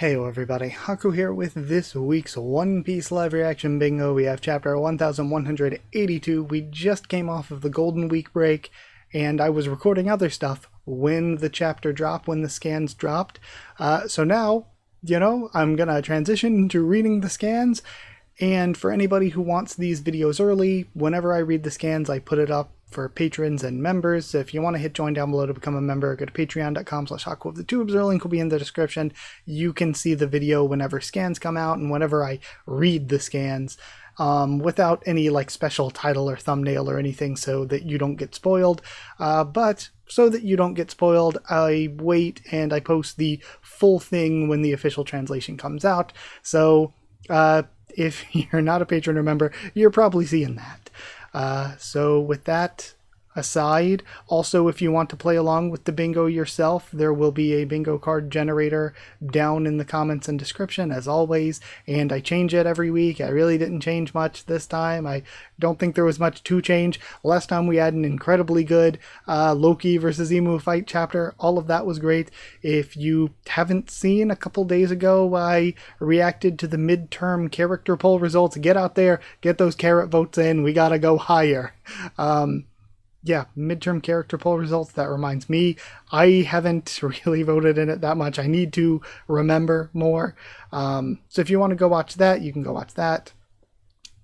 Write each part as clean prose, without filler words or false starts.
Heyo everybody, Haku here with this week's One Piece live reaction bingo. We have chapter 1182. We just came off of the Golden Week break, and I was recording other stuff when the chapter dropped, when the scans dropped. So now, I'm gonna transition into reading the scans, and for anybody who wants these videos early, whenever I read the scans, I put it up for patrons and members. So if you want to hit join down below to become a member, go to patreon.com/HakuofTheTubes. Their link will be in the description. You can see the video whenever scans come out and whenever I read the scans, without any special title or thumbnail or anything, so that you don't get spoiled. But so that you don't get spoiled, I wait and I post the full thing when the official translation comes out. So if you're not a patron or member, you're probably seeing that. So with that aside, also if you want to play along with the bingo yourself, there will be a bingo card generator down in the comments and description as always, and I change it every week. I really didn't change much this time. I don't think there was much to change. Last time we had an incredibly good Loki versus Emu fight chapter. All of that was great. If you haven't seen, a couple days ago I reacted to the midterm character poll results. Get out there, get those carrot votes in. We gotta go higher. Yeah, midterm character poll results. That reminds me, I haven't really voted in it that much. I need to remember more. So if you want to go watch that, you can go watch that.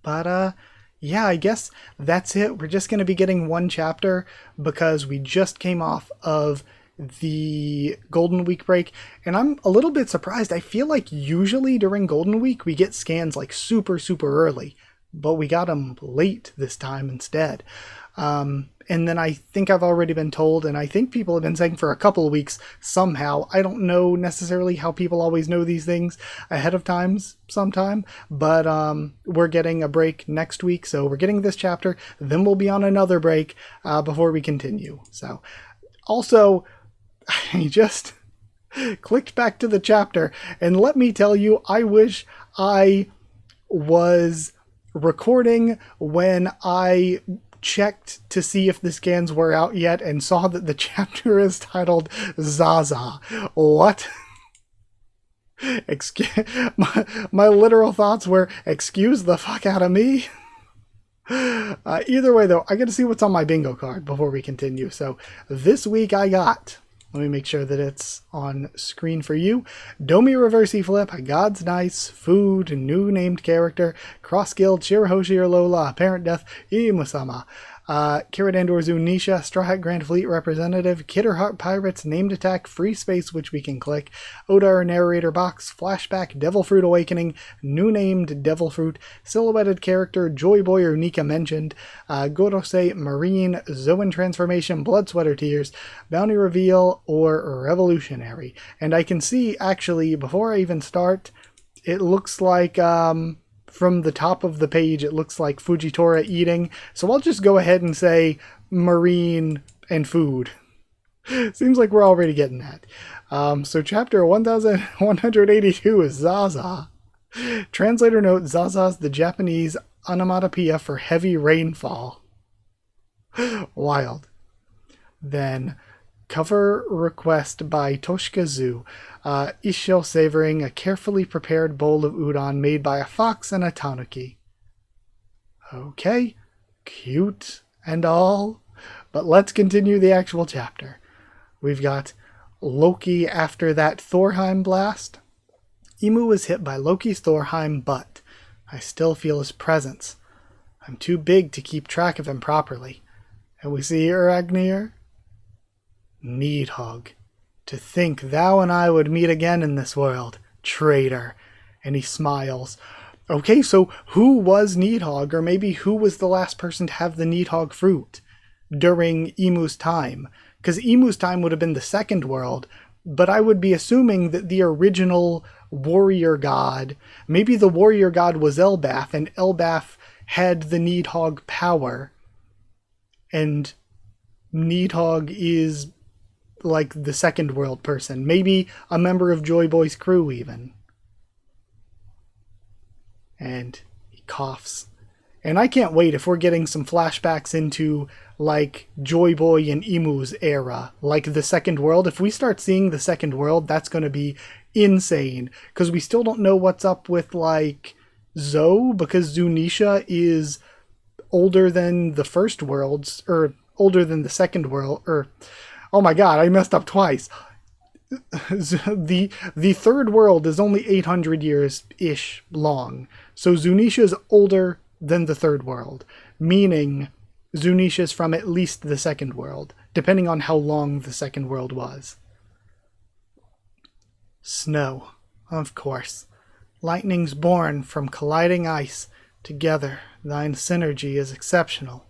But yeah, I guess that's it. We're just going to be getting one chapter because we just came off of the Golden Week break, and I'm a little bit surprised. I feel like usually during Golden Week we get scans super early, but we got them late this time instead. And then I think I've already been told, and I think people have been saying for a couple of weeks somehow. I don't know necessarily how people always know these things ahead of time sometime, but we're getting a break next week, so we're getting this chapter, then we'll be on another break before we continue. So, also, I just clicked back to the chapter, and let me tell you, I wish I was recording when I checked to see if the scans were out yet and saw that the chapter is titled ZAZA. What? My literal thoughts were, excuse the fuck out of me. Either way though, I gotta see what's on my bingo card before we continue. So this week I got, let me make sure that it's on screen for you. Domi Reversi Flip, God's Nice, Food, New Named Character, Cross Guild, Shirahoshi or Lola, Apparent Death, Imusama. Kiradandorzu Nisha, Straw Hat Grand Fleet Representative, Kidder Heart Pirates, Named Attack, Free Space, which we can click, Odar Narrator Box, Flashback, Devil Fruit Awakening, New Named Devil Fruit, Silhouetted Character, Joy Boy or Nika mentioned, Gorosei Marine, Zoan Transformation, Blood Sweater Tears, Bounty Reveal, or Revolutionary. And I can see, actually, before I even start, it looks like, from the top of the page, it looks like Fujitora eating. So I'll just go ahead and say Marine and Food. Seems like we're already getting that. So chapter 1182 is ZAZA. Translator note, ZAZA is the Japanese onomatopoeia for heavy rainfall. Wild. Then cover request by Toshikazu. Isho savoring a carefully prepared bowl of udon made by a fox and a tanuki. Okay, cute and all, but let's continue the actual chapter. We've got Loki after that Thorheim blast. Imu was hit by Loki's Thorheim, but I still feel his presence. I'm too big to keep track of him properly. And we see Uragnir. Needhog. To think thou and I would meet again in this world, traitor. And he smiles. Okay, so who was Needhog, or maybe who was the last person to have the Needhog fruit during Emu's time? Because Emu's time would have been the second world, but I would be assuming that the original warrior god, maybe the warrior god was Elbaph, and Elbaph had the Needhog power, and Needhog is like the second world person, maybe a member of Joy Boy's crew even. And he coughs. And I can't wait if we're getting some flashbacks into like Joy Boy and Emu's era, like the second world. If we start seeing the second world, that's going to be insane. Because we still don't know what's up with, like, Zoe, because Zunisha is older than the first worlds, or older than the second world, or, oh my god, I messed up twice. The third world is only 800 years-ish long. So Zunisha is older than the third world, meaning Zunisha is from at least the second world, depending on how long the second world was. Snow, of course. Lightning's born from colliding ice. Together, thine synergy is exceptional.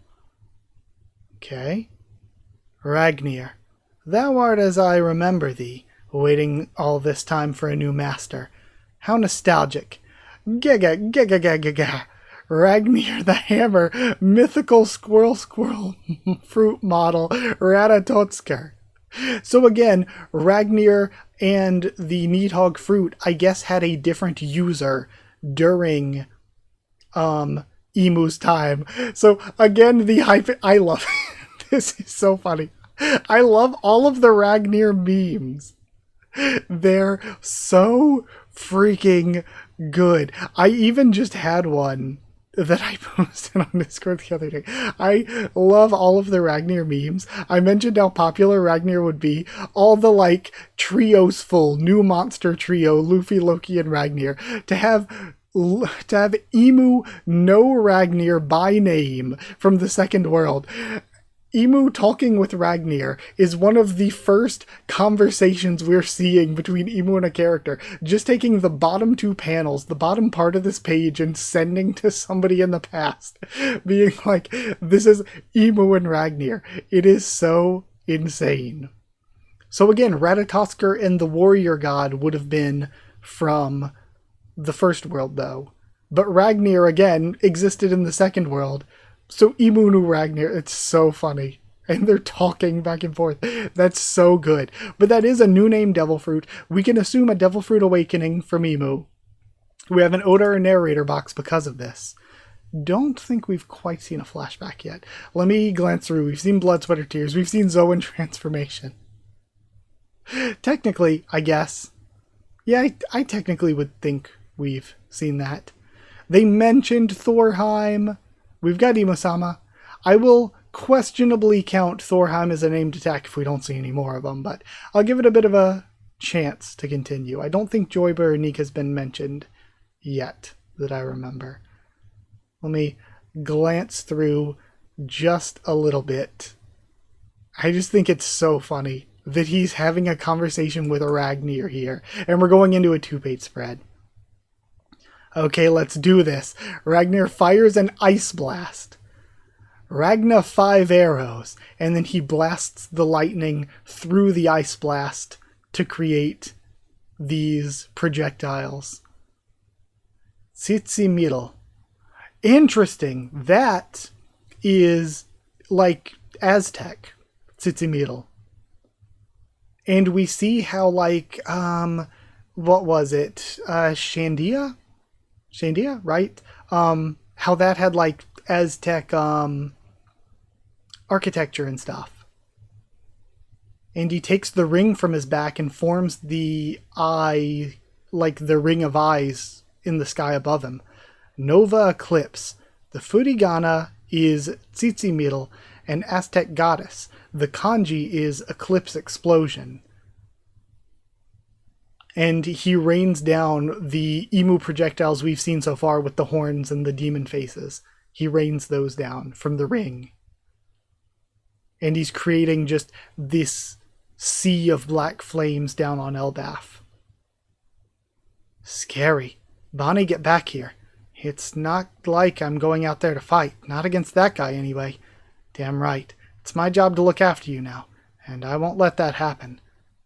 Okay. Ragnir, thou art as I remember thee, waiting all this time for a new master. How nostalgic. Gaga, gaga, gaga, gaga. Ragnir the Hammer, mythical squirrel fruit model, Ratatotsker. So again, Ragnir and the Needhog fruit, I guess, had a different user during Emu's time. So again, the hype, I love it. This is so funny. I love all of the Ragnir memes. They're so freaking good. I even just had one that I posted on Discord the other day. I love all of the Ragnir memes. I mentioned how popular Ragnir would be. All the, like, trios full, new monster trio, Luffy, Loki, and Ragnir. To have Emu know Ragnir by name from the second world. Emu talking with Ragnir is one of the first conversations we're seeing between Emu and a character. Just taking the bottom two panels, the bottom part of this page, and sending to somebody in the past. Being like, this is Emu and Ragnir. It is so insane. So again, Ratatosker and the warrior god would have been from the first world, though. But Ragnir, again, existed in the second world. So Emu knew Ragnir. It's so funny. And they're talking back and forth. That's so good. But that is a new name Devil Fruit. We can assume a Devil Fruit awakening from Emu. We have an Oda or narrator box because of this. Don't think we've quite seen a flashback yet. Let me glance through. We've seen Blood, Sweat, or Tears. We've seen Zoe in Transformation. Technically, I guess. Yeah, I technically would think we've seen that. They mentioned Thorheim. We've got Imo-sama. I will questionably count Thorheim as a named attack if we don't see any more of them, but I'll give it a bit of a chance to continue. I don't think Joyba or Nika's been mentioned yet that I remember. Let me glance through just a little bit. I just think it's so funny that he's having a conversation with Ragnir here, and we're going into a 2-page spread. Okay, let's do this. Ragnir fires an ice blast. Ragna 5 arrows, and then he blasts the lightning through the ice blast to create these projectiles. Tsitsimiril. Interesting. That is like Aztec Tsitsimiril. And we see how, like, what was it? Shandia, right? How that had, like, Aztec architecture and stuff. And he takes the ring from his back and forms the eye, like the ring of eyes in the sky above him. Nova Eclipse. The Furigana is Tsitsimiril, an Aztec goddess. The kanji is Eclipse Explosion. And he rains down the emu projectiles we've seen so far with the horns and the demon faces. He rains those down from the ring. And he's creating just this sea of black flames down on Elbaph. Scary. Bonnie, get back here. It's not like I'm going out there to fight. Not against that guy, anyway. Damn right. It's my job to look after you now, and I won't let that happen.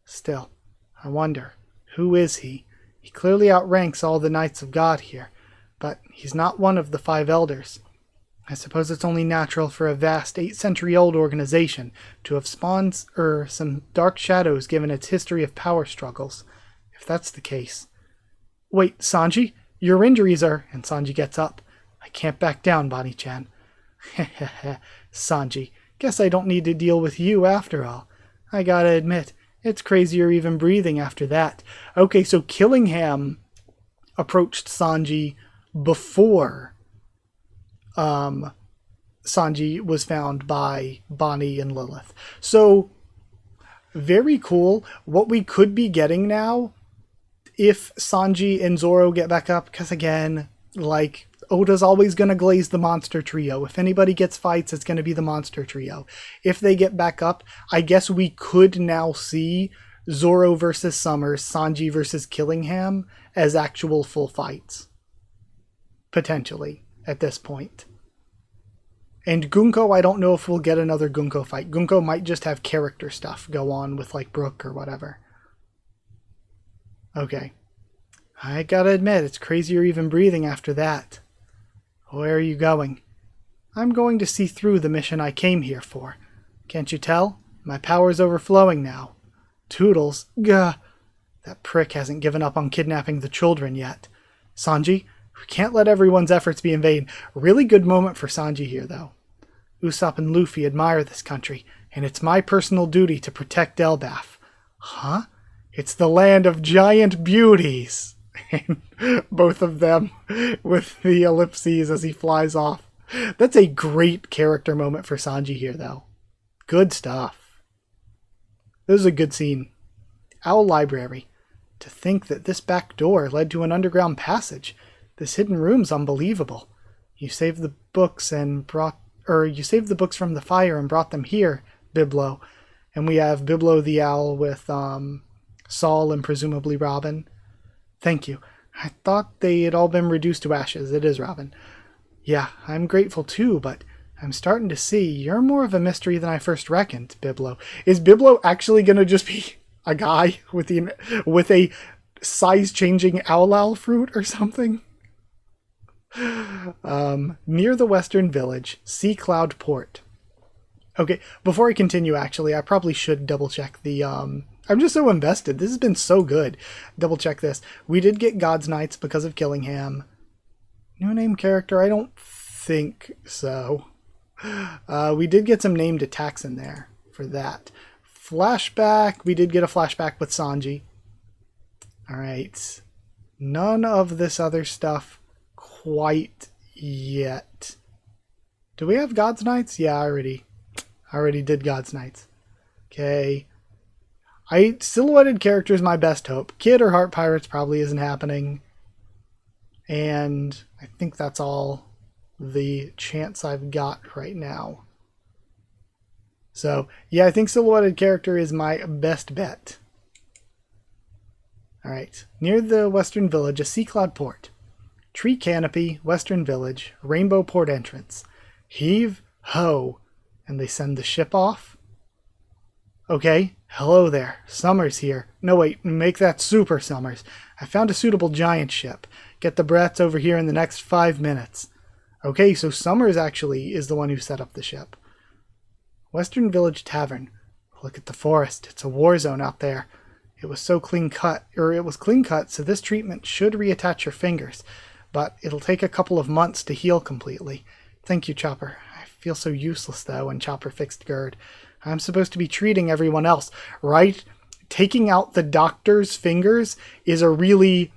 Still, I wonder, who is he? He clearly outranks all the Knights of God here, but he's not one of the 5 elders. I suppose it's only natural for a vast 8-century-old organization to have spawned some dark shadows given its history of power struggles. If that's the case. Wait, Sanji? Your injuries are... And Sanji gets up. I can't back down, Bonnie-chan. Hehehe, Sanji. Guess I don't need to deal with you after all. I gotta admit, It's crazier even breathing after that. Okay, so Killingham approached Sanji before Sanji was found by Bonnie and Lilith. So, very cool. What we could be getting now, if Sanji and Zoro get back up, because again, like, Oda's always going to glaze the monster trio. If anybody gets fights, it's going to be the monster trio. If they get back up, I guess we could now see Zoro versus Summers, Sanji versus Killingham as actual full fights. Potentially, at this point. And Gunko, I don't know if we'll get another Gunko fight. Gunko might just have character stuff go on with, like, Brook or whatever. Okay. I gotta admit, it's crazier even breathing after that. Where are you going? I'm going to see through the mission I came here for. Can't you tell? My power's overflowing now. Toodles, gah. That prick hasn't given up on kidnapping the children yet. Sanji, we can't let everyone's efforts be in vain. Really good moment for Sanji here, though. Usopp and Luffy admire this country, and it's my personal duty to protect Elbaph. Huh? It's the land of giant beauties. And both of them with the ellipses as he flies off. That's a great character moment for Sanji here, though. Good stuff. This is a good scene. Owl Library. To think that this back door led to an underground passage. This hidden room's unbelievable. You saved the books and you saved the books from the fire and brought them here, Biblo. And we have Biblo the Owl with Saul and presumably Robin. Thank you. I thought they had all been reduced to ashes. It is Robin. Yeah, I'm grateful too, but I'm starting to see you're more of a mystery than I first reckoned, Biblo. Is Biblo actually going to just be a guy with a size-changing owl fruit or something? Near the western village, Sea Cloud Port. Okay, before I continue, actually, I probably should double-check the... I'm just so invested. This has been so good. Double check this. We did get God's Knights because of Killingham. New name character? I don't think so. We did get some named attacks in there for that. Flashback. We did get a flashback with Sanji. Alright. None of this other stuff quite yet. Do we have God's Knights? Yeah, I already did God's Knights. Okay. Silhouetted character is my best hope. Kid or Heart Pirates probably isn't happening. And I think that's all the chance I've got right now. So, yeah, I think silhouetted character is my best bet. Alright. Near the western village, a Sea Cloud Port. Tree canopy, western village, rainbow port entrance. Heave, ho. And they send the ship off? Okay. Hello there. Summers here. No, wait. Make that Super Summers. I found a suitable giant ship. Get the brats over here in the next 5 minutes. Okay, so Summers actually is the one who set up the ship. Western Village Tavern. Look at the forest. It's a war zone out there. It was clean cut, so this treatment should reattach your fingers. But it'll take a couple of months to heal completely. Thank you, Chopper. I feel so useless, though, when Chopper fixed Gerd. I'm supposed to be treating everyone else, right? Taking out the doctor's fingers is a really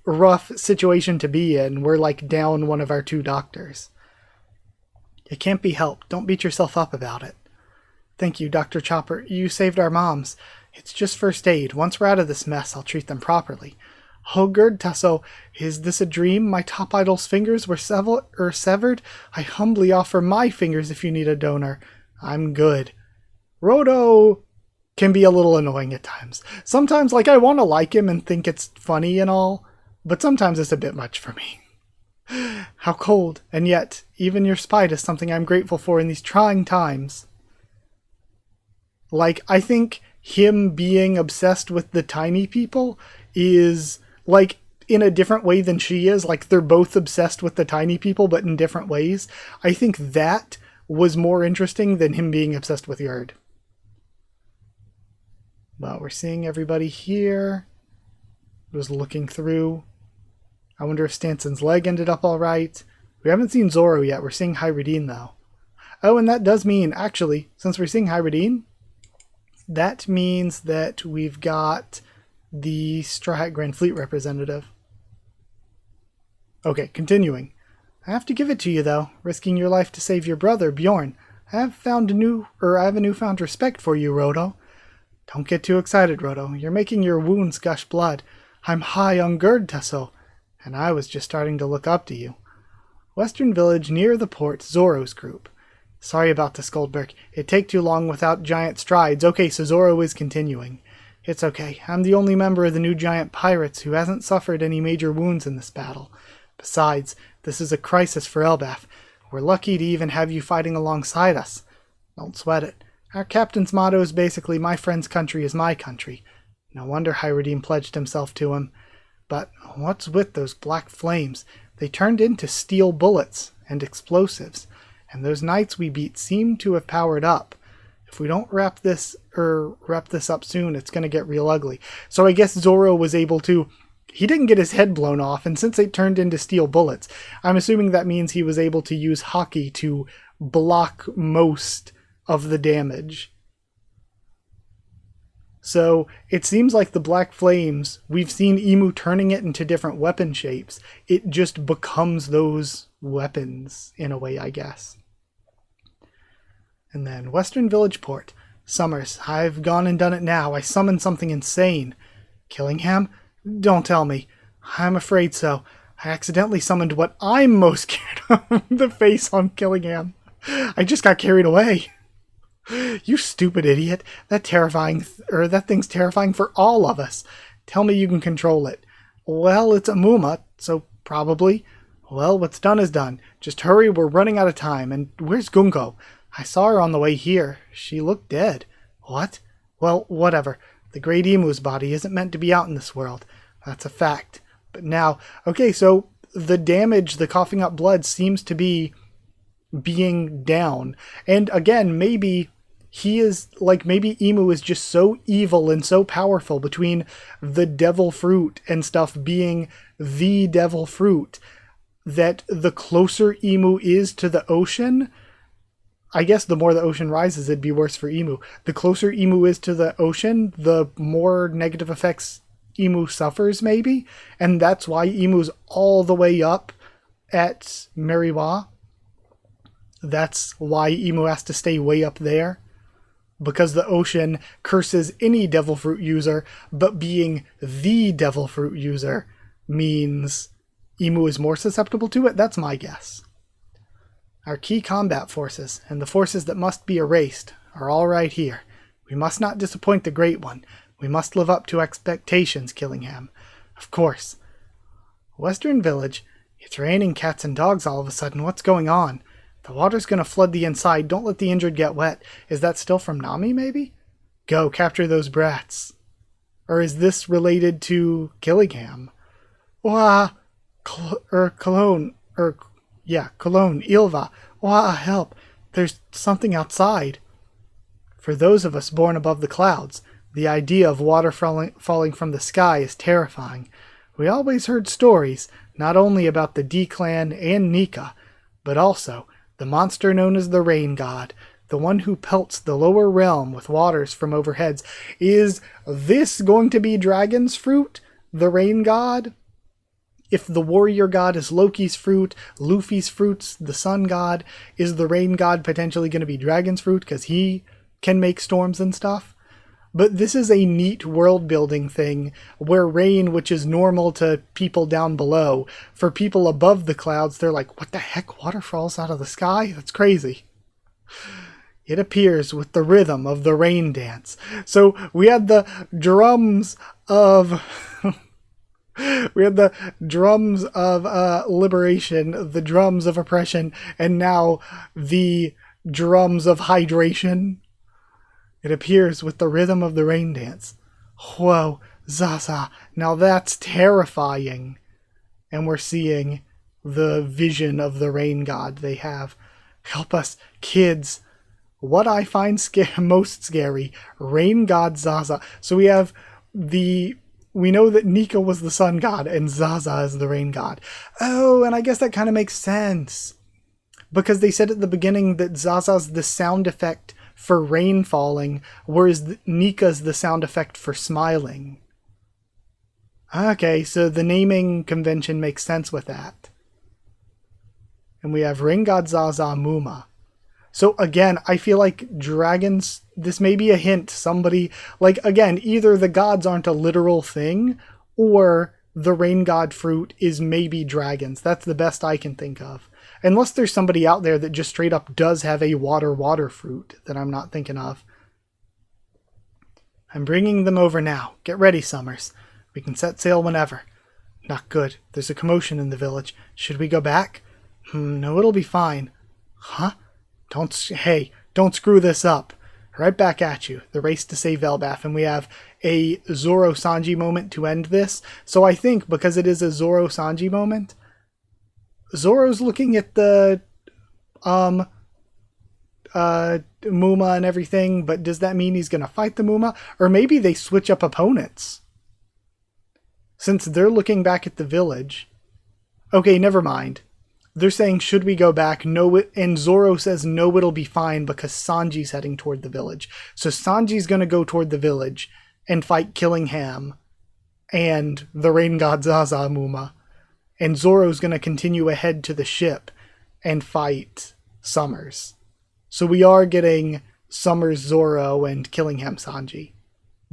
rough situation to be in. We're like down one of our 2 doctors. It can't be helped. Don't beat yourself up about it. Thank you, Dr. Chopper. You saved our moms. It's just first aid. Once we're out of this mess, I'll treat them properly. Oh, Gerd Tasso, is this a dream? My top idol's fingers were severed? I humbly offer my fingers if you need a donor. I'm good. Rodo can be a little annoying at times. Sometimes, like, I want to like him and think it's funny and all, but sometimes it's a bit much for me. How cold, and yet, even your spite is something I'm grateful for in these trying times. Like, I think him being obsessed with the tiny people is, like, in a different way than she is. Like, they're both obsessed with the tiny people, but in different ways. I think that was more interesting than him being obsessed with Yard. But we're seeing everybody here. Just looking through. I wonder if Stanson's leg ended up all right. We haven't seen Zoro yet. We're seeing Hyradine, though. Oh, and that does mean, actually, since we're seeing Hyradine, that means that we've got the Straw Hat Grand Fleet representative. Okay, continuing. I have to give it to you, though, risking your life to save your brother, Bjorn. I have a newfound respect for you, Rodo. Don't get too excited, Rodo. You're making your wounds gush blood. I'm high on Gerd Tussle, and I was just starting to look up to you. Western village near the port, Zoro's group. Sorry about this, Goldberg. It'd take too long without giant strides. Okay, so Zoro is continuing. It's okay. I'm the only member of the new giant pirates who hasn't suffered any major wounds in this battle. Besides, this is a crisis for Elbaph. We're lucky to even have you fighting alongside us. Don't sweat it. Our captain's motto is basically, my friend's country is my country. No wonder Hyrodine pledged himself to him. But what's with those black flames? They turned into steel bullets and explosives, and those knights we beat seem to have powered up. If we don't wrap this up soon, it's going to get real ugly. So I guess Zoro was able to... He didn't get his head blown off, and since they turned into steel bullets, I'm assuming that means he was able to use Haki to block most of the damage. So it seems like the black flames, we've seen Imu turning it into different weapon shapes. It just becomes those weapons in a way, I guess. And then Western Village Port. Summers, I've gone and done it now. I summoned something insane. Killingham? Don't tell me. I'm afraid so. I accidentally summoned what I'm most scared of. The face on Killingham. I just got carried away. You stupid idiot. That thing's terrifying for all of us. Tell me you can control it. Well, it's a Muma, so probably. Well, what's done is done. Just hurry, we're running out of time. And where's Gunko? I saw her on the way here. She looked dead. What? Well, whatever. The Great Emu's body isn't meant to be out in this world. That's a fact. But now, okay, so the damage, the coughing up blood seems to be being down. And again, maybe maybe Emu is just so evil and so powerful between the devil fruit and stuff being the devil fruit that the closer Emu is to the ocean, I guess the more the ocean rises, it'd be worse for Emu. The closer Emu is to the ocean, the more negative effects Emu suffers, maybe. And that's why Emu's all the way up at Meriwa. That's why Emu has to stay way up there. Because the ocean curses any devil fruit user, but being the devil fruit user means Emu is more susceptible to it. That's my guess. Our key combat forces, and the forces that must be erased, are all right here. We must not disappoint the Great One. We must live up to expectations, Killingham. Of course. Western Village. It's raining cats and dogs all of a sudden. What's going on? The water's going to flood the inside. Don't let the injured get wet. Is that still from Nami, maybe? Go, capture those brats. Or is this related to Killingham? Wah! Cologne, Ilva. Wah, help. There's something outside. For those of us born above the clouds, the idea of water falling from the sky is terrifying. We always heard stories, not only about the D-Clan and Nika, but also the monster known as the Rain God, the one who pelts the lower realm with waters from overheads. Is this going to be Dragon's fruit? The Rain God? If the warrior god is Loki's fruit, Luffy's fruit's the sun god, is the rain god potentially going to be Dragon's fruit because he can make storms and stuff? But this is a neat world building thing where rain, which is normal to people down below, for people above the clouds, they're like, what the heck? Water falls out of the sky? That's crazy. It appears with the rhythm of the rain dance. So we had the drums of... We had the drums of liberation, the drums of oppression, and now the drums of hydration. It appears with the rhythm of the rain dance. Whoa, ZAZA, now that's terrifying. And we're seeing the vision of the rain god they have. Help us, kids. What I find most scary, rain god ZAZA. So we know that Nika was the sun god and ZAZA is the rain god. Oh, and I guess that kind of makes sense. Because they said at the beginning that ZAZA's the sound effect for rain falling, whereas Nika's the sound effect for smiling. Okay, so the naming convention makes sense with that. And we have Rain God ZAZA Muma. So again, I feel like dragons, this may be a hint. Somebody, like, again, either the gods aren't a literal thing, or the rain god fruit is maybe dragons. That's the best I can think of. Unless there's somebody out there that just straight up does have a water fruit that I'm not thinking of. I'm bringing them over now. Get ready, Summers. We can set sail whenever. Not good. There's a commotion in the village. Should we go back? No, it'll be fine. Huh? Don't screw this up. Right back at you. The race to save Elbaph, and we have a Zoro Sanji moment to end this. So I think because it is a Zoro Sanji moment, Zoro's looking at the Muma and everything, but does that mean he's gonna fight the Muma? Or maybe they switch up opponents. Since they're looking back at the village. Okay, never mind. They're saying, should we go back? No, and Zoro says, no, it'll be fine because Sanji's heading toward the village. So Sanji's going to go toward the village and fight Killingham and the rain god ZAZA Muma. And Zoro's going to continue ahead to the ship and fight Summers. So we are getting Summers Zoro and Killingham Sanji.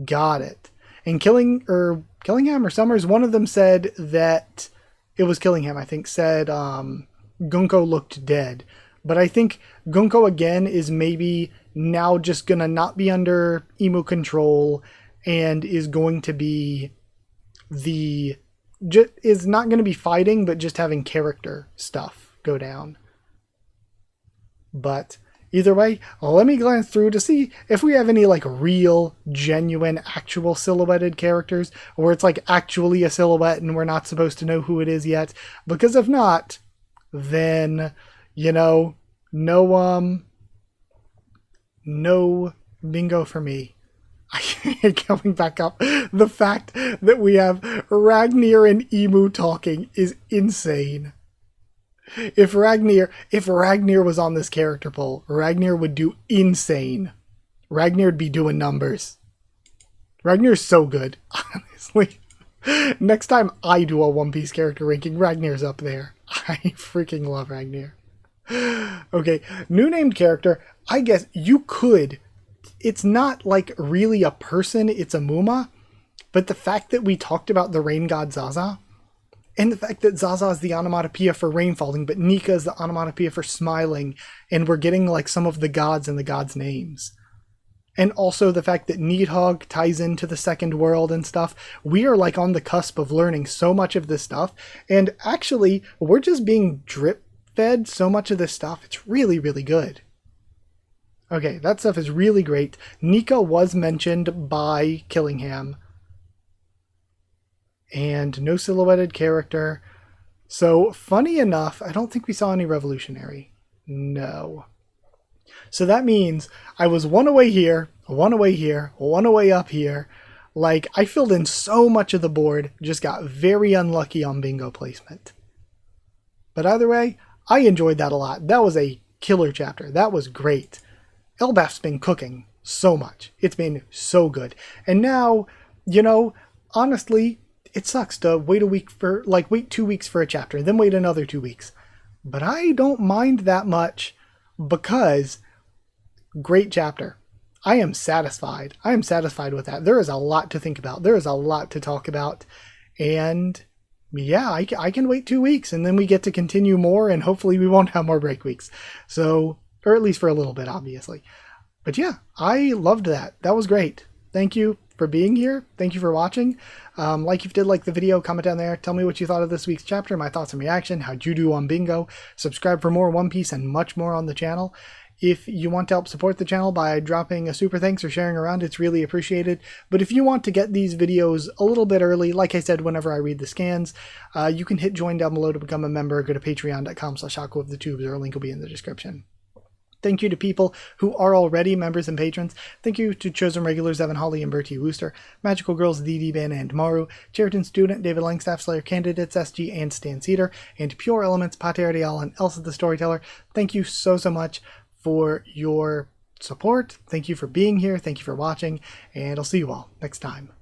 Got it. And Killingham or Summers, one of them said that it was Killingham, I think, said Gunko looked dead. But I think Gunko again is maybe now just gonna not be under Emu control and is going to be is not going to be fighting, but just having character stuff go down. But either way, let me glance through to see if we have any like real, genuine, actual silhouetted characters, or it's like actually a silhouette and we're not supposed to know who it is yet. Because if not, then, you know, no bingo for me. Coming back up, the fact that we have Ragnir and Emu talking is insane. If Ragnir was on this character poll, Ragnir would do insane. Ragnir would be doing numbers. Ragnir's so good, honestly. Next time I do a One Piece character ranking, Ragnir's up there. I freaking love Ragnir. Okay, new named character. I guess you could. It's not like really a person, it's a Muma. But the fact that we talked about the rain god ZAZA, and the fact that ZAZA is the onomatopoeia for rain falling, but Nika is the onomatopoeia for smiling, and we're getting like some of the gods and the gods' names. And also the fact that Needhog ties into the second world and stuff. We are like on the cusp of learning so much of this stuff. And actually, we're just being drip fed so much of this stuff. It's really, really good. Okay, that stuff is really great. Nika was mentioned by Killingham. And no silhouetted character. So, funny enough, I don't think we saw any revolutionary. No. So that means I was one away here, one away here, one away up here. Like, I filled in so much of the board, just got very unlucky on bingo placement. But either way, I enjoyed that a lot. That was a killer chapter. That was great. Elbaph's been cooking so much. It's been so good. And now, you know, honestly, it sucks to wait 2 weeks for a chapter, and then wait another 2 weeks. But I don't mind that much because great chapter. I am satisfied. I am satisfied with that. There is a lot to think about. There is a lot to talk about. And yeah, I can wait 2 weeks and then we get to continue more, and hopefully we won't have more break weeks. So, or at least for a little bit, obviously. But yeah, I loved that. That was great. Thank you for being here. Thank you for watching. If you did like the video, comment down there. Tell me what you thought of this week's chapter, my thoughts and reaction, how'd you do on bingo. Subscribe for more One Piece and much more on the channel. If you want to help support the channel by dropping a super thanks or sharing around, it's really appreciated. But if you want to get these videos a little bit early, like I said, whenever I read the scans, you can hit join down below to become a member. Go to patreon.com/Haku of the Tubes, or a link will be in the description. Thank you to people who are already members and patrons. Thank you to chosen regulars Evan Hawley and Bertie Wooster, Magical Girls DD Ban and Maru, Cheriton Student, David Langstaff, Slayer Candidates SG and Stan Cedar, and Pure Elements, Pater Real, and Elsa the Storyteller. Thank you so much for your support. Thank you for being here. Thank you for watching, and I'll see you all next time.